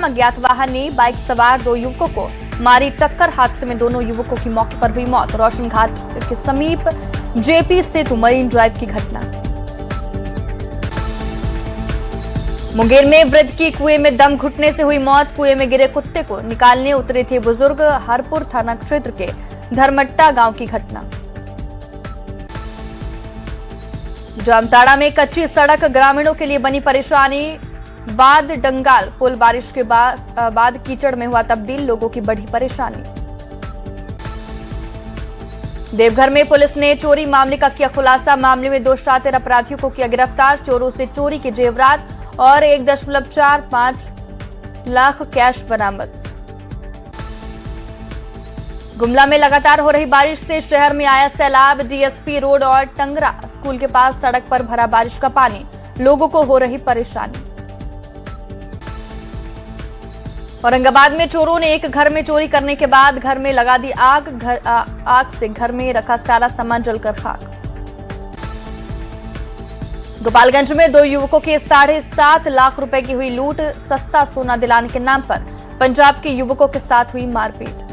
अज्ञात वाहन ने बाइक सवार 2 युवकों को मारी टक्कर। हादसे में दोनों युवकों की मौके पर हुई मौत। रोशन घाट के समीप जेपी सेतु मरीन ड्राइव की घटना। मुंगेर में वृद्ध की कुएं में दम घुटने से हुई मौत। कुएं में गिरे कुत्ते को निकालने उतरे थे बुजुर्ग। हरपुर थाना क्षेत्र के धर्मट्टा गांव की घटना। जामताड़ा में कच्ची सड़क ग्रामीणों के लिए बनी परेशानी। बाद डंगाल पुल बारिश के बाद कीचड़ में हुआ तब्दील। लोगों की बढ़ी परेशानी। देवघर में पुलिस ने चोरी मामले का किया खुलासा। मामले में 2 शातिर अपराधियों को किया गिरफ्तार। चोरों से चोरी के जेवरात और 1.45 लाख कैश बरामद। गुमला में लगातार हो रही बारिश से शहर में आया सैलाब। डीएसपी रोड और टंगरा स्कूल के पास सड़क पर भरा बारिश का पानी। लोगों को हो रही परेशानी। औरंगाबाद में चोरों ने एक घर में चोरी करने के बाद घर में लगा दी आग। आग से घर में रखा सारा सामान जलकर खाक। गोपालगंज में 2 युवकों के 7.5 लाख रुपए की हुई लूट। सस्ता सोना दिलाने के नाम पर पंजाब के युवकों के साथ हुई मारपीट।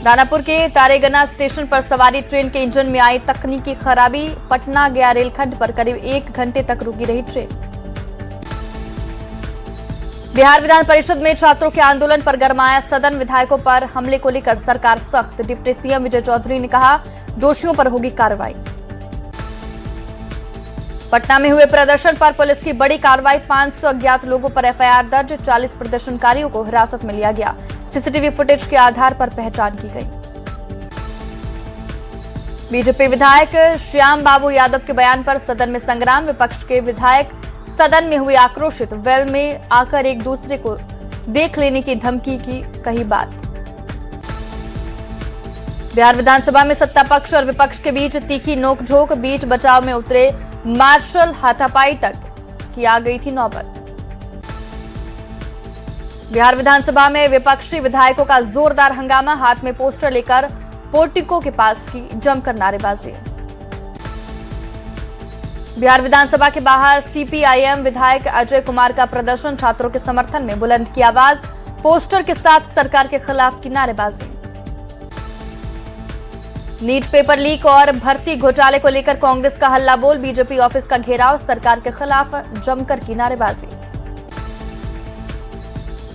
दानापुर के तारेगना स्टेशन पर सवारी ट्रेन के इंजन में आई तकनीकी खराबी। पटना गया रेलखंड पर करीब 1 घंटे तक रुकी रही ट्रेन। बिहार विधान परिषद में छात्रों के आंदोलन पर गरमाया सदन। विधायकों पर हमले को लेकर सरकार सख्त। डिप्टी सीएम विजय चौधरी ने कहा दोषियों पर होगी कार्रवाई। पटना में हुए प्रदर्शन पर पुलिस की बड़ी कार्रवाई। 500 अज्ञात लोगों पर एफआईआर दर्ज। 40 प्रदर्शनकारियों को हिरासत में लिया गया। सीसीटीवी फुटेज के आधार पर पहचान की गई। बीजेपी विधायक श्याम बाबू यादव के बयान पर सदन में संग्राम। विपक्ष के विधायक सदन में हुए आक्रोशित। वेल में आकर एक दूसरे को देख लेने की धमकी की कही बात। बिहार विधानसभा में सत्ता पक्ष और विपक्ष के बीच तीखी नोकझोंक। बीच बचाव में उतरे मार्शल। हाथापाई तक की आ गई थी नौबत। बिहार विधानसभा में विपक्षी विधायकों का जोरदार हंगामा। हाथ में पोस्टर लेकर पोर्टिको के पास की जमकर नारेबाजी। बिहार विधानसभा के बाहर सीपीआईएम विधायक अजय कुमार का प्रदर्शन। छात्रों के समर्थन में बुलंद की आवाज। पोस्टर के साथ सरकार के खिलाफ की नारेबाजी। नीट पेपर लीक और भर्ती घोटाले को लेकर कांग्रेस का हल्ला बोल। बीजेपी ऑफिस का घेराव। सरकार के खिलाफ जमकर की नारेबाजी।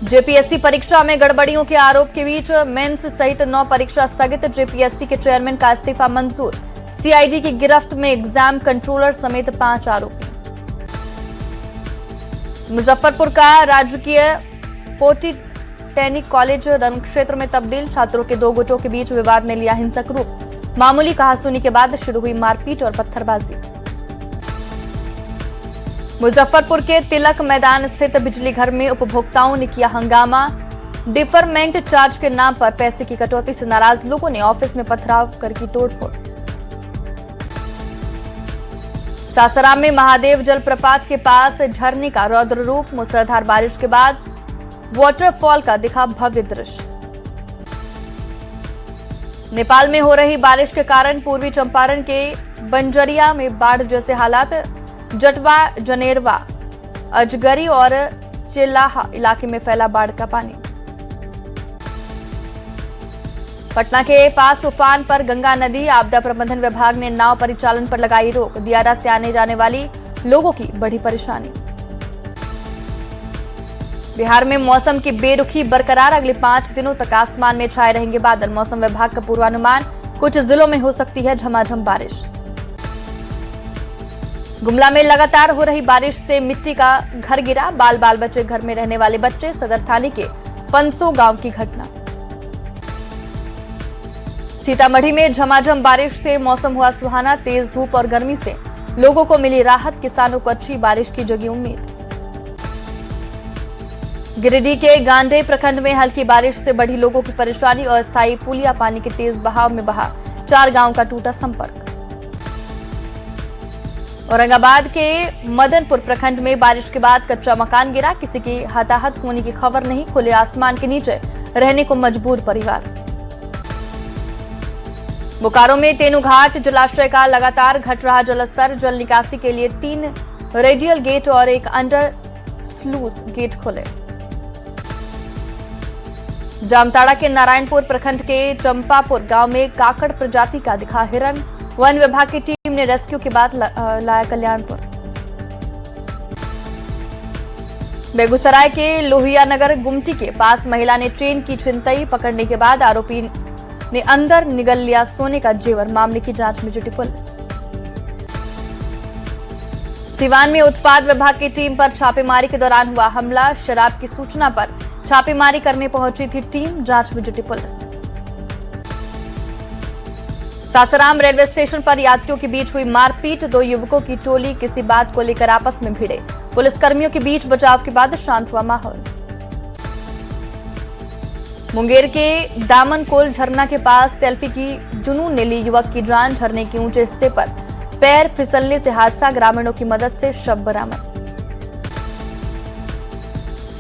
जेपीएससी परीक्षा में गड़बड़ियों के आरोप के बीच मेंस सहित 9 परीक्षा स्थगित। जेपीएससी के चेयरमैन का इस्तीफा मंजूर। सीआईडी की गिरफ्त में एग्जाम कंट्रोलर समेत 5 आरोपी। मुजफ्फरपुर का राजकीय पॉलिटेक्निक कॉलेज रण क्षेत्र में तब्दील। छात्रों के 2 गुटों के बीच विवाद ने लिया हिंसक रूप। मामूली कहासुनी के बाद शुरू हुई मारपीट और पत्थरबाजी। मुजफ्फरपुर के तिलक मैदान स्थित बिजली घर में उपभोक्ताओं ने किया हंगामा। डिफरमेंट चार्ज के नाम पर पैसे की कटौती से नाराज लोगों ने ऑफिस में पथराव कर की तोड़फोड़। सासाराम में महादेव जलप्रपात के पास झरने का रौद्र रूप। मूसलाधार बारिश के बाद वाटरफॉल का दिखा भव्य दृश्य। नेपाल में हो रही बारिश के कारण पूर्वी चंपारण के बंजरिया में बाढ़ जैसे हालात। जटवा, जनेरवा, अजगरी और चिल्लाहा इलाके में फैला बाढ़ का पानी। पटना के पास उफान पर गंगा नदी। आपदा प्रबंधन विभाग ने नाव परिचालन पर लगाई रोक। दियारा से आने जाने वाली लोगों की बढ़ी परेशानी। बिहार में मौसम की बेरुखी बरकरार। अगले 5 दिनों तक आसमान में छाए रहेंगे बादल। मौसम विभाग का पूर्वानुमान। कुछ जिलों में हो सकती है झमाझम बारिश। गुमला में लगातार हो रही बारिश से मिट्टी का घर गिरा। बाल बाल बचे घर में रहने वाले बच्चे। सदर थाने के पंसो गांव की घटना। सीतामढ़ी में झमाझम बारिश से मौसम हुआ सुहाना। तेज धूप और गर्मी से लोगों को मिली राहत। किसानों को अच्छी बारिश की जगी उम्मीद। गिरिडीह के गांडे प्रखंड में हल्की बारिश से बढ़ी लोगों की परेशानी। अस्थायी पुलिया पानी के तेज बहाव में बहा। 4 गांव का टूटा संपर्क। औरंगाबाद के मदनपुर प्रखंड में बारिश के बाद कच्चा मकान गिरा। किसी की हताहत होने की खबर नहीं। खुले आसमान के नीचे रहने को मजबूर परिवार। बोकारो में तेनुघाट जलाशय का लगातार घट रहा जलस्तर। जल निकासी के लिए 3 रेडियल गेट और एक अंडर स्लूस गेट खोले। जामताड़ा के नारायणपुर प्रखंड के चंपापुर गांव में काकड़ प्रजाति का दिखा हिरन। वन विभाग की टीम ने रेस्क्यू के बाद लाया कल्याणपुर। बेगूसराय के लोहिया नगर गुमटी के पास महिला ने ट्रेन की छिनतई पकड़ने के बाद आरोपी ने अंदर निगल लिया सोने का जेवर। मामले की जांच में जुटी पुलिस। सिवान में उत्पाद विभाग की टीम पर छापेमारी के दौरान हुआ हमला। शराब की सूचना पर छापेमारी करने पहुंची थी टीम। जांच में जुटी पुलिस। सासाराम रेलवे स्टेशन पर यात्रियों के बीच हुई मारपीट। 2 युवकों की टोली किसी बात को लेकर आपस में भिड़े। पुलिसकर्मियों के बीच बचाव के बाद शांत हुआ माहौल। मुंगेर के दामनकोल झरना के पास सेल्फी की जुनून ने ली युवक की जान। झरने के ऊंचे हिस्से पर पैर फिसलने से हादसा। ग्रामीणों की मदद से शव बरामद।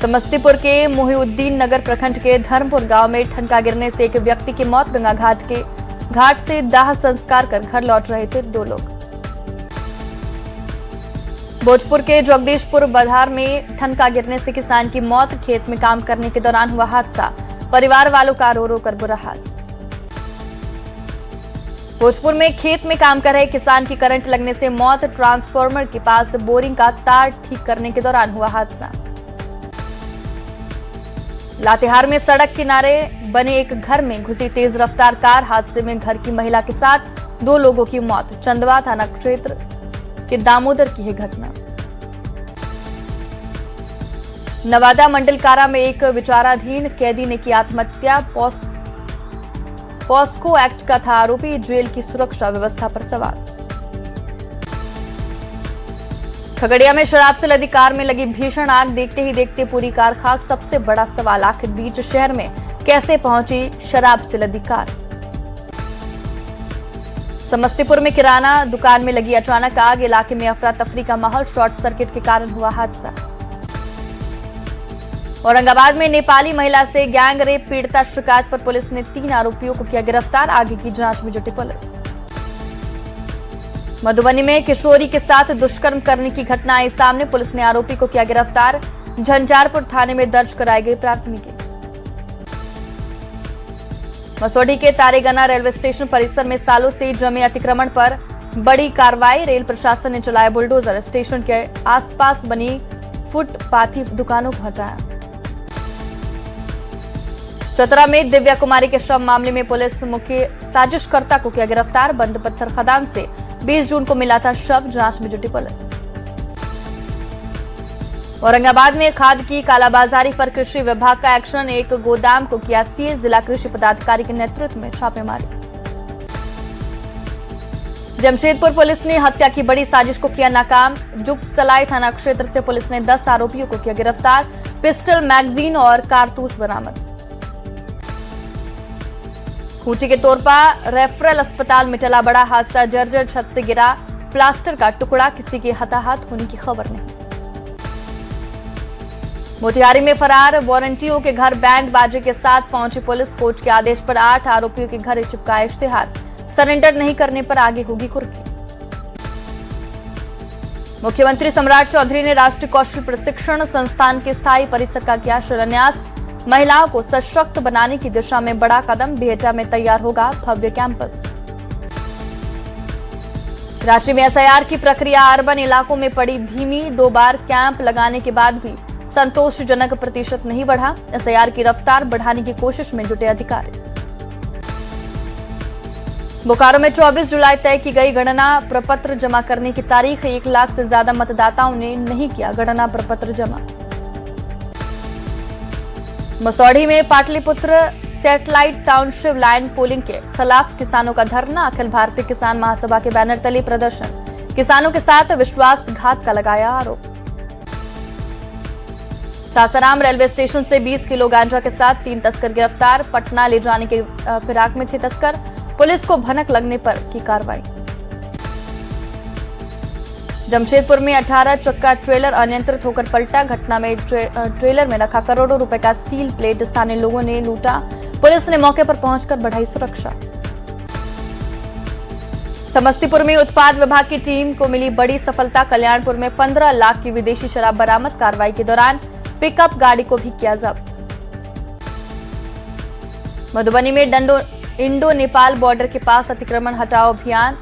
समस्तीपुर के मोहिउद्दीन नगर प्रखंड के धर्मपुर गांव में ठनका गिरने से एक व्यक्ति की मौत। गंगा घाट से दाह संस्कार कर घर लौट रहे थे 2 लोग। भोजपुर के जगदीशपुर बधार में ठनका गिरने से किसान की मौत। खेत में काम करने के दौरान हुआ हादसा। परिवार वालों का रो रो कर बुरा हाल। भोजपुर में खेत में काम कर रहे किसान की करंट लगने से मौत। ट्रांसफार्मर के पास बोरिंग का तार ठीक करने के दौरान हुआ हादसा। लातेहार में सड़क किनारे बने एक घर में घुसी तेज रफ्तार कार। हादसे में घर की महिला के साथ 2 लोगों की मौत। चंदवा थाना क्षेत्र के दामोदर की है घटना। नवादा मंडल कारा में एक विचाराधीन कैदी ने की आत्महत्या। पॉस्को एक्ट का था आरोपी। जेल की सुरक्षा व्यवस्था पर सवाल। खगड़िया में शराब से लदी कार में लगी भीषण आग। देखते ही देखते पूरी कार खाक। सबसे बड़ा सवाल आखिर बीच शहर में कैसे पहुंची शराब से लदी कार। समस्तीपुर में किराना दुकान में लगी अचानक आग। इलाके में अफरा तफरी का माहौल। शॉर्ट सर्किट के कारण हुआ हादसा। औरंगाबाद में नेपाली महिला से गैंग रेप पीड़िता शिकायत पर पुलिस ने 3 आरोपियों को किया गिरफ्तार। आगे की जांच में जुटी पुलिस। मधुबनी में किशोरी के साथ दुष्कर्म करने की घटना आई सामने। पुलिस ने आरोपी को किया गिरफ्तार। झंझारपुर थाने में दर्ज कराई गई प्राथमिकी। मसौढ़ी के तारेगना रेलवे स्टेशन परिसर में सालों से जमे अतिक्रमण पर बड़ी कार्रवाई। रेल प्रशासन ने चलाया बुलडोजर। स्टेशन के आसपास बनी फुटपाथी दुकानों को हटाया। चतरा में दिव्या कुमारी के शव मामले में पुलिस मुख्य साजिशकर्ता को किया गिरफ्तार। बंद पत्थर खदान से 20 जून को मिला था शव। जांच में जुटी पुलिस। औरंगाबाद में खाद की कालाबाजारी पर कृषि विभाग का एक्शन। एक गोदाम को किया सील। जिला कृषि पदाधिकारी के नेतृत्व में छापेमारी। जमशेदपुर पुलिस ने हत्या की बड़ी साजिश को किया नाकाम। जुगसलाई थाना क्षेत्र से पुलिस ने 10 आरोपियों को किया गिरफ्तार। पिस्टल, मैगजीन और कारतूस बरामद। खूंटी के तोरपा रेफरल अस्पताल में टला बड़ा हादसा। जर्जर छत से गिरा प्लास्टर का टुकड़ा। किसी के हताहत होने की खबर नहीं। मोतिहारी में फरार वारंटियों के घर बैंड बाजे के साथ पहुंची पुलिस। कोर्ट के आदेश पर 8 आरोपियों के घर चिपकाए इश्तेहार। सरेंडर नहीं करने पर आगे होगी कुर्की। मुख्यमंत्री सम्राट चौधरी ने राष्ट्रीय कौशल प्रशिक्षण संस्थान के स्थायी परिसर का किया शिलान्यास। महिलाओं को सशक्त बनाने की दिशा में बड़ा कदम। बिहेटा में तैयार होगा भव्य कैंपस। रांची में एसआईआर की प्रक्रिया अर्बन इलाकों में पड़ी धीमी। 2 बार कैंप लगाने के बाद भी संतोषजनक प्रतिशत नहीं बढ़ा। एसआईआर की रफ्तार बढ़ाने की कोशिश में जुटे अधिकारी। बोकारो में 24 जुलाई तय की गई गणना प्रपत्र जमा करने की तारीख। 1 लाख से ज्यादा मतदाताओं ने नहीं किया गणना प्रपत्र जमा। मसौढ़ी में Pataliputra satellite township land pooling के खिलाफ किसानों का धरना। अखिल भारतीय किसान महासभा के बैनर तले प्रदर्शन। किसानों के साथ विश्वासघात का लगाया आरोप। सासाराम रेलवे स्टेशन से 20 किलो गांजा के साथ 3 तस्कर गिरफ्तार। पटना ले जाने के फिराक में थे तस्कर। पुलिस को भनक लगने पर की कार्रवाई। जमशेदपुर में 18 चक्का ट्रेलर अनियंत्रित होकर पलटा। घटना में ट्रेलर में रखा करोड़ों रुपए का स्टील प्लेट स्थानीय लोगों ने लूटा। पुलिस ने मौके पर पहुंचकर बढ़ाई सुरक्षा। समस्तीपुर में उत्पाद विभाग की टीम को मिली बड़ी सफलता। कल्याणपुर में 15 लाख की विदेशी शराब बरामद। कार्रवाई के दौरान पिकअप गाड़ी को भी किया जब्त। मधुबनी में इंडो नेपाल बॉर्डर के पास अतिक्रमण हटाओ अभियान।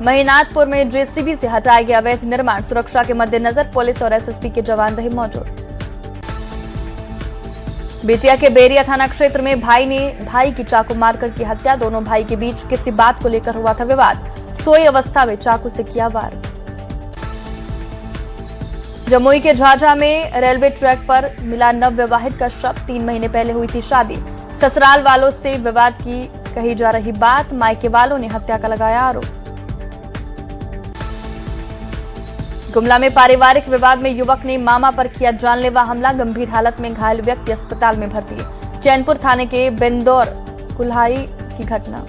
महिनाथपुर में जेसीबी से हटाया गया अवैध निर्माण। सुरक्षा के मद्देनजर पुलिस और एसएसबी के जवान रहे मौजूद। बेतिया के बेरिया थाना क्षेत्र में भाई ने भाई की चाकू मारकर की हत्या। दोनों भाई के बीच किसी बात को लेकर हुआ था विवाद। सोई अवस्था में चाकू से किया वार। जमुई के झाझा में रेलवे ट्रैक पर मिला नवविवाहित का शव। 3 महीने पहले हुई थी शादी। ससुराल वालों से विवाद की कही जा रही बात। मायके वालों ने हत्या का लगाया आरोप। गुमला में पारिवारिक विवाद में युवक ने मामा पर किया जानलेवा हमला। गंभीर हालत में घायल व्यक्ति अस्पताल में भर्ती। चैनपुर थाने के बेंदौर कुल्हाई की घटना।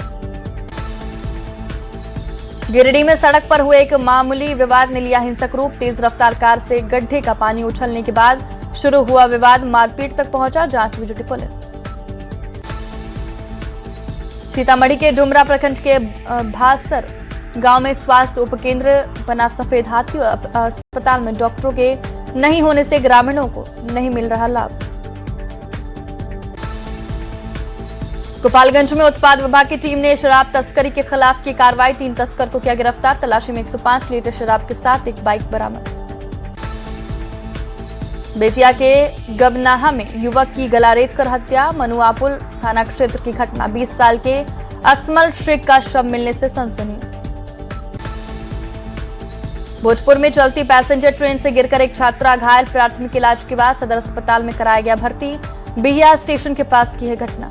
गिरिडीह में सड़क पर हुए एक मामूली विवाद ने लिया हिंसक रूप। तेज रफ्तार कार से गड्ढे का पानी उछलने के बाद शुरू हुआ विवाद। मारपीट तक पहुंचा। जांच में जुटी पुलिस। सीतामढ़ी के डुमरा प्रखंड के भासर गांव में स्वास्थ्य उपकेंद्र बना। सफेद हाथी। अस्पताल में डॉक्टरों के नहीं होने से ग्रामीणों को नहीं मिल रहा लाभ। गोपालगंज में उत्पाद विभाग की टीम ने शराब तस्करी के खिलाफ की कार्रवाई। 3 तस्कर को किया गिरफ्तार। तलाशी में 105 लीटर शराब के साथ एक बाइक बरामद। बेतिया के गबनाहा में युवक की गला रेत कर हत्या। मनुआपुल थाना क्षेत्र की घटना। 20 साल के असमल शेख का शव मिलने से सनसनी। भोजपुर में चलती पैसेंजर ट्रेन से गिरकर एक छात्रा घायल। प्राथमिक इलाज के बाद सदर अस्पताल में कराया गया भर्ती। बिहिया स्टेशन के पास की है घटना।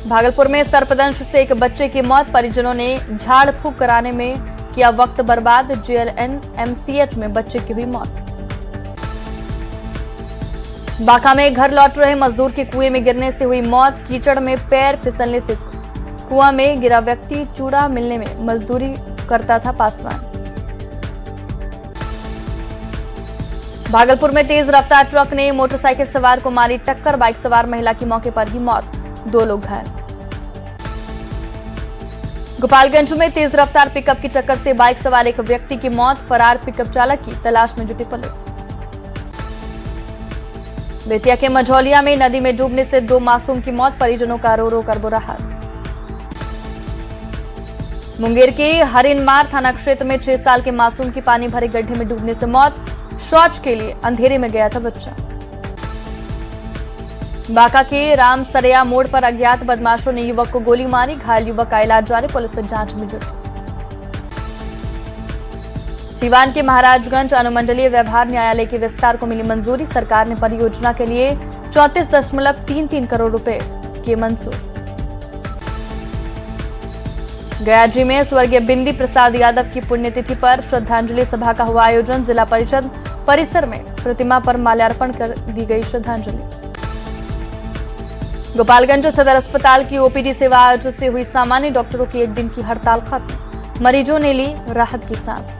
भागलपुर में सर्पदंश से एक बच्चे की मौत। परिजनों ने झाड़ फूंक कराने में किया वक्त बर्बाद। JLNMCH में बच्चे की हुई मौत। बांका में घर लौट रहे मजदूर की कुएं में गिरने से हुई मौत। कीचड़ में पैर फिसलने से कुआं में गिरा व्यक्ति। चूड़ा मिलने में मजदूरी करता था पासवान। भागलपुर में तेज रफ्तार ट्रक ने मोटरसाइकिल सवार को मारी टक्कर। बाइक सवार महिला की मौके पर ही मौत। 2 लोग घायल। गोपालगंज में तेज रफ्तार पिकअप की टक्कर से बाइक सवार एक व्यक्ति की मौत। फरार पिकअप चालक की तलाश में जुटी पुलिस। बेतिया के मझौलिया में नदी में डूबने से 2 मासूम की मौत। परिजनों का रो रो कर बुरा हाल। मुंगेर के हरिनमार थाना क्षेत्र में 6 साल के मासूम की पानी भरे गड्ढे में डूबने से मौत। शौच के लिए अंधेरे में गया था बच्चा। बांका के रामसरिया मोड़ पर अज्ञात बदमाशों ने युवक को गोली मारी। घायल युवक का इलाज जारी। पुलिस जांच में जुटी। सीवान के महाराजगंज अनुमंडलीय व्यवहार न्यायालय के विस्तार को मिली मंजूरी। सरकार ने परियोजना के लिए 34.33 करोड़ रुपए किए मंजूर। गयाजी में स्वर्गीय बिंदी प्रसाद यादव की पुण्यतिथि पर श्रद्धांजलि सभा का हुआ आयोजन। जिला परिषद परिसर में प्रतिमा पर माल्यार्पण कर दी गई श्रद्धांजलि। गोपालगंज सदर अस्पताल की ओपीडी सेवा आज से हुई सामान्य। डॉक्टरों की 1 दिन की हड़ताल खत्म। मरीजों ने ली राहत की सांस।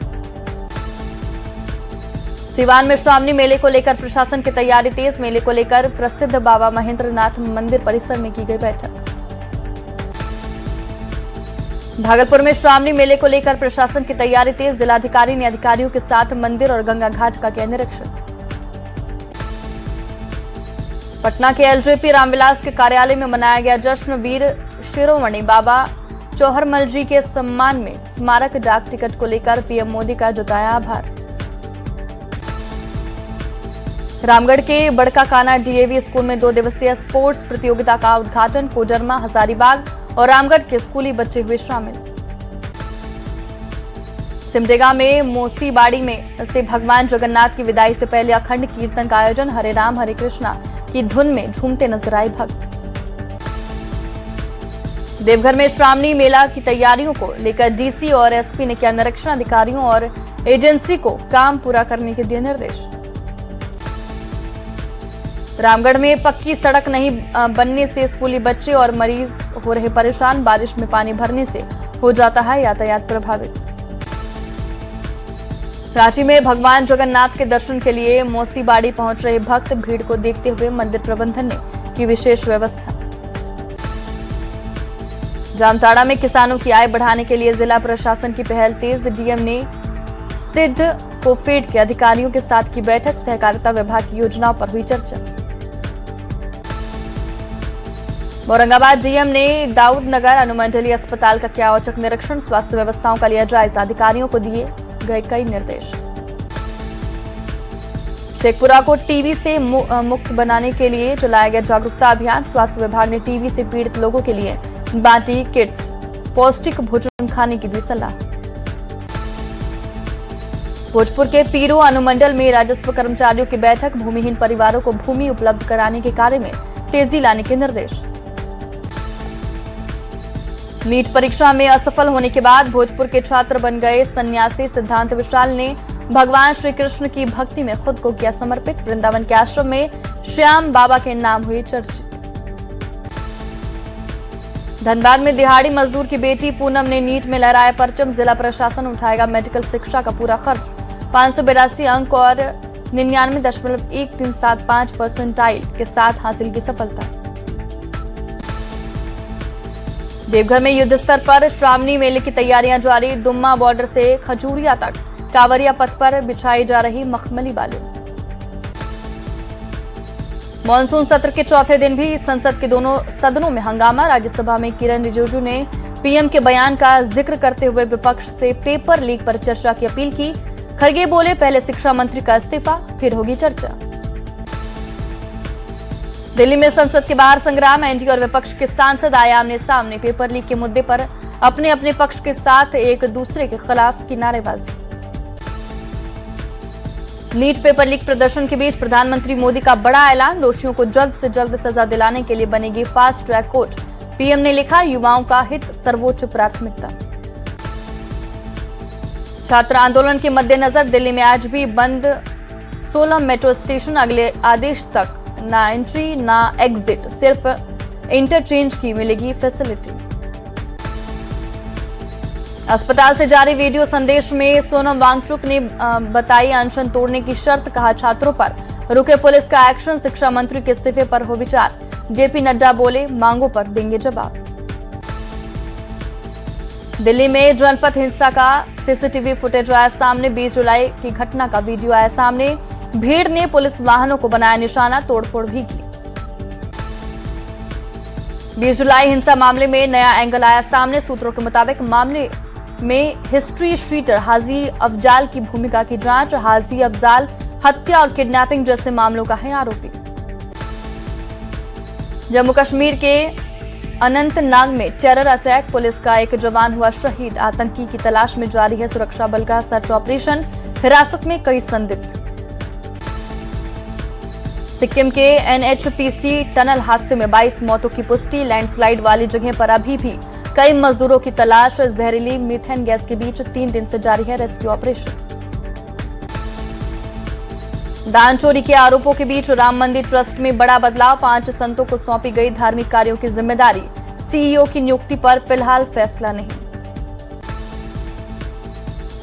सिवान में श्रावणी मेले को लेकर प्रशासन की तैयारी तेज। मेले को लेकर प्रसिद्ध बाबा महेंद्रनाथ मंदिर परिसर में की गई बैठक। भागलपुर में श्रावणी मेले को लेकर प्रशासन की तैयारी तेज। जिलाधिकारी ने अधिकारियों के साथ मंदिर और गंगा घाट का किया निरीक्षण। पटना के एलजेपी रामविलास के कार्यालय में मनाया गया जश्न। वीर शिरोमणि बाबा चौहरमल जी के सम्मान में स्मारक डाक टिकट को लेकर पीएम मोदी का जताया आभार। रामगढ़ के बड़का काना डीएवी स्कूल में 2 दिवसीय स्पोर्ट्स प्रतियोगिता का उद्घाटन। कोडरमा, हजारीबाग और रामगढ़ के स्कूली बच्चे हुए शामिल। सिमडेगा में मोसीबाड़ी में से भगवान जगन्नाथ की विदाई से पहले अखंड कीर्तन का आयोजन। हरे राम हरे कृष्णा की धुन में झूमते नजर आए भक्त। देवघर में श्रावणी मेला की तैयारियों को लेकर डीसी और एसपी ने किया निरीक्षण। अधिकारियों और एजेंसी को काम पूरा करने के दिए निर्देश। रामगढ़ में पक्की सड़क नहीं बनने से स्कूली बच्चे और मरीज हो रहे परेशान। बारिश में पानी भरने से हो जाता है यातायात प्रभावित। रांची में भगवान जगन्नाथ के दर्शन के लिए मोसीबाड़ी पहुंच रहे भक्त। भीड़ को देखते हुए मंदिर प्रबंधन ने की विशेष व्यवस्था। जामताड़ा में किसानों की आय बढ़ाने के लिए जिला प्रशासन की पहल तेज। डीएम ने सिद्ध कोफेड के अधिकारियों के साथ की बैठक। सहकारिता विभाग की योजनाओं पर हुई चर्चा। औरंगाबाद डीएम ने दाऊदनगर अनुमंडलीय अस्पताल का किया औचक निरीक्षण। स्वास्थ्य व्यवस्थाओं का लिया जायजा। अधिकारियों को दिए गए कई निर्देश। शेखपुरा को टीबी से मुक्त बनाने के लिए चलाया गया जागरूकता अभियान। स्वास्थ्य विभाग ने टीबी से पीड़ित लोगों के लिए बांटी किट्स। पौष्टिक भोजन खाने की दी सलाह। भोजपुर के पीरो अनुमंडल में राजस्व कर्मचारियों की बैठक। भूमिहीन परिवारों को भूमि उपलब्ध कराने के कार्य में तेजी लाने के निर्देश। नीट परीक्षा में असफल होने के बाद भोजपुर के छात्र बन गए सन्यासी। सिद्धांत विशाल ने भगवान श्री कृष्ण की भक्ति में खुद को किया समर्पित। वृंदावन के आश्रम में श्याम बाबा के नाम हुई चर्चित। धनबाद में दिहाड़ी मजदूर की बेटी पूनम ने नीट में लहराया परचम। जिला प्रशासन उठाएगा मेडिकल शिक्षा का पूरा खर्च। 582 अंक और 99.1375% के साथ हासिल की सफलता। देवघर में युद्ध स्तर पर श्रावणी मेले की तैयारियां जारी। दुम्मा बॉर्डर से खजूरिया तक कांवरिया पथ पर बिछाई जा रही मखमली बालू। मॉनसून सत्र के चौथे दिन भी संसद के दोनों सदनों में हंगामा। राज्यसभा में किरण रिजिजू ने पीएम के बयान का जिक्र करते हुए विपक्ष से पेपर लीक पर चर्चा की अपील की। खड़गे बोले, पहले शिक्षा मंत्री का इस्तीफा, फिर होगी चर्चा। दिल्ली में संसद के बाहर संग्राम। एनडीए और विपक्ष के सांसद आए आमने सामने। पेपर लीक के मुद्दे पर अपने अपने पक्ष के साथ एक दूसरे के खिलाफ की नारेबाजी। नीट पेपर लीक प्रदर्शन के बीच प्रधानमंत्री मोदी का बड़ा ऐलान। दोषियों को जल्द से जल्द सजा दिलाने के लिए बनेगी फास्ट ट्रैक कोर्ट। पीएम ने लिखा, युवाओं का हित सर्वोच्च प्राथमिकता। छात्र आंदोलन के मद्देनजर दिल्ली में आज भी बंद 16 मेट्रो स्टेशन। अगले आदेश तक ना एंट्री ना एग्जिट, सिर्फ इंटरचेंज की मिलेगी फैसिलिटी। अस्पताल से जारी वीडियो संदेश में सोनम वांगचुक ने बताई अनशन तोड़ने की शर्त। कहा, छात्रों पर रुके पुलिस का एक्शन। शिक्षा मंत्री के इस्तीफे पर हो विचार। जेपी नड्डा बोले, मांगों पर देंगे जवाब। दिल्ली में जनपद हिंसा का सीसीटीवी फुटेज आया सामने। 20 जुलाई की घटना का वीडियो आया सामने। भीड़ ने पुलिस वाहनों को बनाया निशाना, तोड़फोड़ भी की। 20 जुलाई हिंसा मामले में नया एंगल आया सामने। सूत्रों के मुताबिक मामले में हिस्ट्री शीटर हाजी अफजाल की भूमिका की जांच। हाजी अफजाल हत्या और किडनैपिंग जैसे मामलों का है आरोपी। जम्मू कश्मीर के अनंतनाग में टेरर अटैक। पुलिस का एक जवान हुआ शहीद। आतंकी की तलाश में जारी है सुरक्षा बल का सर्च ऑपरेशन। हिरासत में कई संदिग्ध। सिक्किम के एनएचपीसी टनल हादसे में 22 मौतों की पुष्टि। लैंडस्लाइड वाली जगह पर अभी भी कई मजदूरों की तलाश। जहरीली मीथेन गैस के बीच 3 दिन से जारी है रेस्क्यू ऑपरेशन। दान चोरी के आरोपों के बीच राम मंदिर ट्रस्ट में बड़ा बदलाव। 5 संतों को सौंपी गई धार्मिक कार्यों की जिम्मेदारी। सीईओ की नियुक्ति पर फिलहाल फैसला नहीं।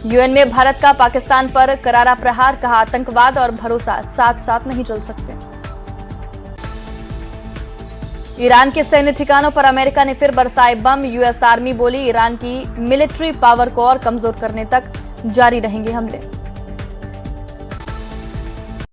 यूएन में भारत का पाकिस्तान पर करारा प्रहार। कहा, आतंकवाद और भरोसा साथ साथ नहीं चल सकते। ईरान के सैन्य ठिकानों पर अमेरिका ने फिर बरसाए बम। यूएस आर्मी बोली, ईरान की मिलिट्री पावर को और कमजोर करने तक जारी रहेंगे हमले।